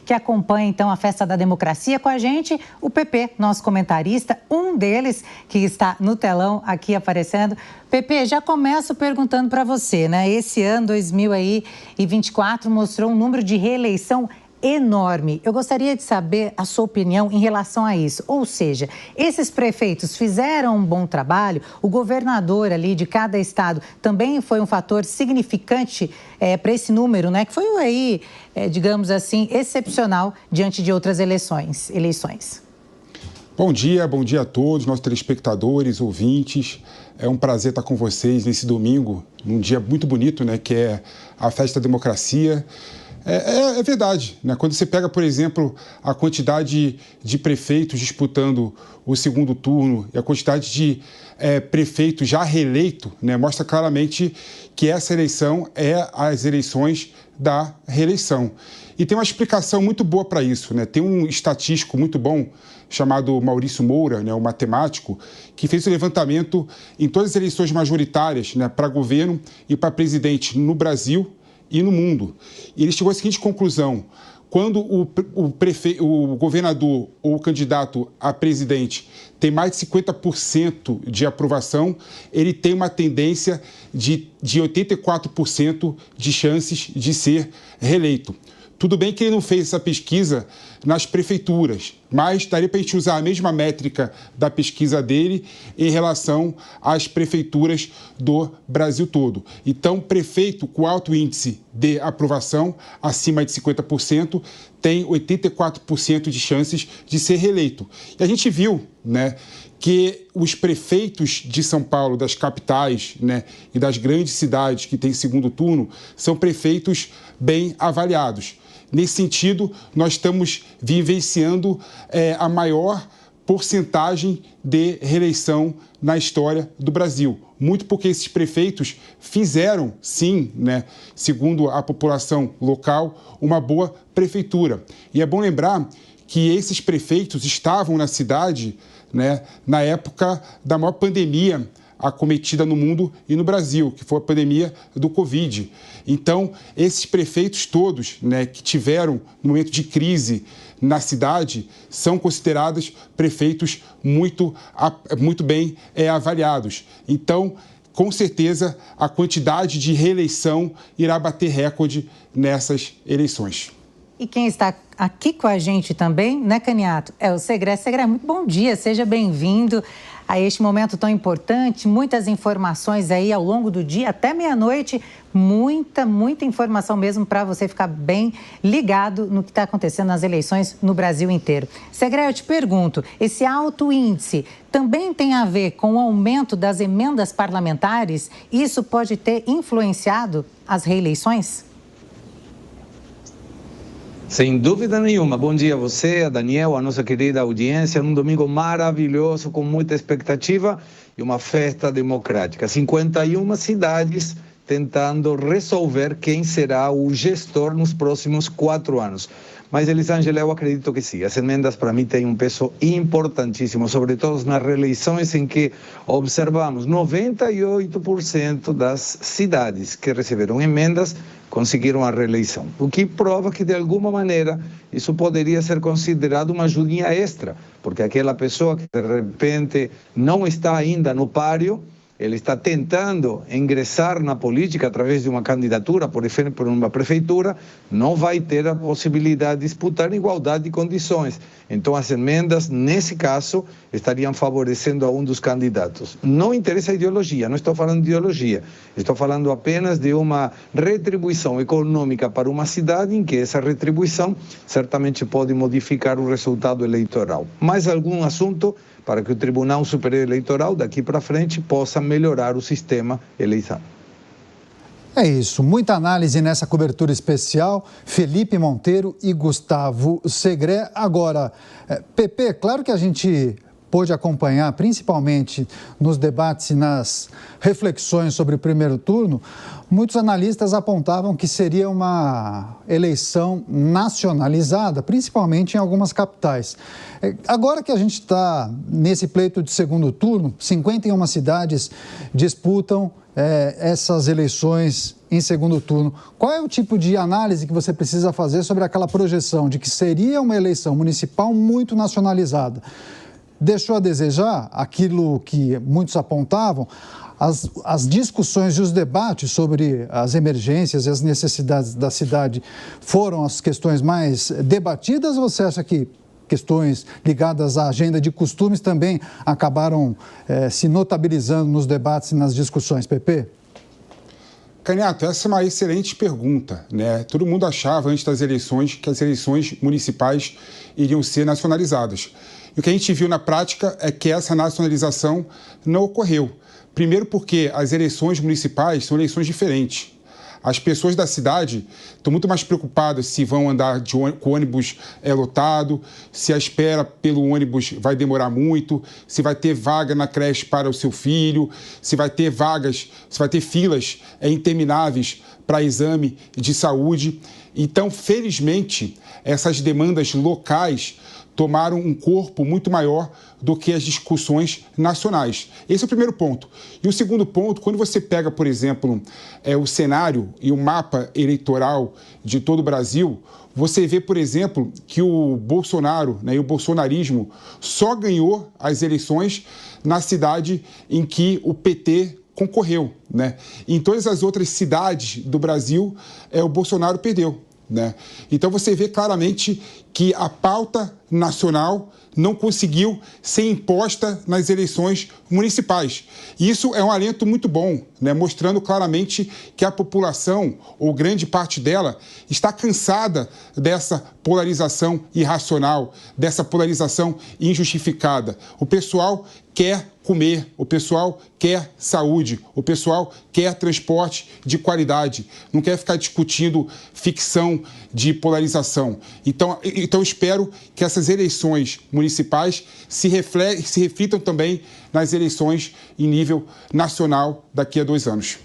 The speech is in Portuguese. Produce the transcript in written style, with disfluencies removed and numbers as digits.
que acompanha então a Festa da Democracia com a gente, o PP, nosso comentarista, um deles que está no telão aqui aparecendo. PP, já começo perguntando para você, né? Esse ano, 2024, mostrou um número de reeleição enorme. Eu gostaria de saber a sua opinião em relação a isso. Ou seja, esses prefeitos fizeram um bom trabalho? O governador ali de cada estado também foi um fator significante para esse número, né? Que foi aí, digamos assim, excepcional diante de outras eleições. Bom dia a todos, nossos telespectadores, ouvintes. É um prazer estar com vocês nesse domingo, num dia muito bonito, né? Que é a Festa da Democracia. É verdade, né? Quando você pega, por exemplo, a quantidade de prefeitos disputando o segundo turno e a quantidade de prefeitos já reeleitos, né? Mostra claramente que essa eleição é as eleições da reeleição. E tem uma explicação muito boa para isso, né? Tem um estatístico muito bom chamado Maurício Moura, né, um matemático, que fez o levantamento em todas as eleições majoritárias, né, para governo e para presidente no Brasil e no mundo. E ele chegou à seguinte conclusão: quando o governador ou o candidato a presidente tem mais de 50% de aprovação, ele tem uma tendência de 84% de chances de ser reeleito. Tudo bem que ele não fez essa pesquisa nas prefeituras, mas daria para a gente usar a mesma métrica da pesquisa dele em relação às prefeituras do Brasil todo. Então, prefeito com alto índice de aprovação, acima de 50%, tem 84% de chances de ser reeleito. E a gente viu, né, que os prefeitos de São Paulo, das capitais, né, e das grandes cidades que têm segundo turno, são prefeitos bem avaliados. Nesse sentido, nós estamos vivenciando a maior porcentagem de reeleição na história do Brasil. Muito porque esses prefeitos fizeram, sim, né, segundo a população local, uma boa prefeitura. E é bom lembrar que esses prefeitos estavam na cidade, né, na época da maior pandemia acometida no mundo e no Brasil, que foi a pandemia do Covid. Então, esses prefeitos todos, né, que tiveram no momento de crise na cidade, são considerados prefeitos muito bem avaliados. Então, com certeza, a quantidade de reeleição irá bater recorde nessas eleições. E quem está aqui com a gente também, né, Caniato? É o Segré. Segré, muito bom dia, seja bem-vindo a este momento tão importante. Muitas informações aí ao longo do dia, até meia-noite, muita informação mesmo para você ficar bem ligado no que está acontecendo nas eleições no Brasil inteiro. Segré, eu te pergunto, esse alto índice também tem a ver com o aumento das emendas parlamentares? Isso pode ter influenciado as reeleições? Sem dúvida nenhuma. Bom dia a você, a Daniel, a nossa querida audiência, num domingo maravilhoso, com muita expectativa e uma festa democrática. 51 cidades tentando resolver quem será o gestor nos próximos 4 anos. Mas, Elisângela, eu acredito que sim. As emendas, para mim, têm um peso importantíssimo, sobretudo nas reeleições em que observamos 98% das cidades que receberam emendas conseguiram a reeleição. O que prova que, de alguma maneira, isso poderia ser considerado uma ajudinha extra, porque aquela pessoa que, de repente, não está ainda no páreo, ele está tentando ingressar na política através de uma candidatura, por exemplo, numa prefeitura, não vai ter a possibilidade de disputar em igualdade de condições. Então, as emendas, nesse caso, estariam favorecendo a um dos candidatos. Não interessa a ideologia, não estou falando de ideologia, estou falando apenas de uma retribuição econômica para uma cidade em que essa retribuição certamente pode modificar o resultado eleitoral. Mais algum assunto para que o Tribunal Superior Eleitoral, daqui para frente, possa melhorar o sistema eleitoral. É isso, muita análise nessa cobertura especial. Felipe Monteiro e Gustavo Segré. Agora, PP, claro que a gente pôde acompanhar, principalmente nos debates e nas reflexões sobre o primeiro turno, muitos analistas apontavam que seria uma eleição nacionalizada, principalmente em algumas capitais. Agora que a gente está nesse pleito de segundo turno, 51 cidades disputam essas eleições em segundo turno. Qual é o tipo de análise que você precisa fazer sobre aquela projeção de que seria uma eleição municipal muito nacionalizada? Deixou a desejar aquilo que muitos apontavam? As discussões e os debates sobre as emergências e as necessidades da cidade foram as questões mais debatidas, ou você acha que questões ligadas à agenda de costumes também acabaram se notabilizando nos debates e nas discussões, Pepe? Canhato, essa é uma excelente pergunta, né? Todo mundo achava antes das eleições que as eleições municipais iriam ser nacionalizadas. E o que a gente viu na prática é que essa nacionalização não ocorreu. Primeiro porque as eleições municipais são eleições diferentes. As pessoas da cidade estão muito mais preocupadas se vão andar com o ônibus lotado, se a espera pelo ônibus vai demorar muito, se vai ter vaga na creche para o seu filho, se vai ter filas intermináveis para exame de saúde. Então, felizmente, essas demandas locais tomaram um corpo muito maior do que as discussões nacionais. Esse é o primeiro ponto. E o segundo ponto, quando você pega, por exemplo, o cenário e o mapa eleitoral de todo o Brasil, você vê, por exemplo, que o Bolsonaro, né, e o bolsonarismo só ganhou as eleições na cidade em que o PT concorreu, né? Em todas as outras cidades do Brasil, o Bolsonaro perdeu, né? Então você vê claramente que a pauta nacional não conseguiu ser imposta nas eleições municipais. Isso é um alento muito bom, né? Mostrando claramente que a população, ou grande parte dela, está cansada dessa polarização irracional, dessa polarização injustificada. O pessoal quer comer, o pessoal quer saúde, o pessoal quer transporte de qualidade, não quer ficar discutindo ficção de polarização. Então espero que essas eleições municipais se reflitam também nas eleições em nível nacional daqui a 2 anos.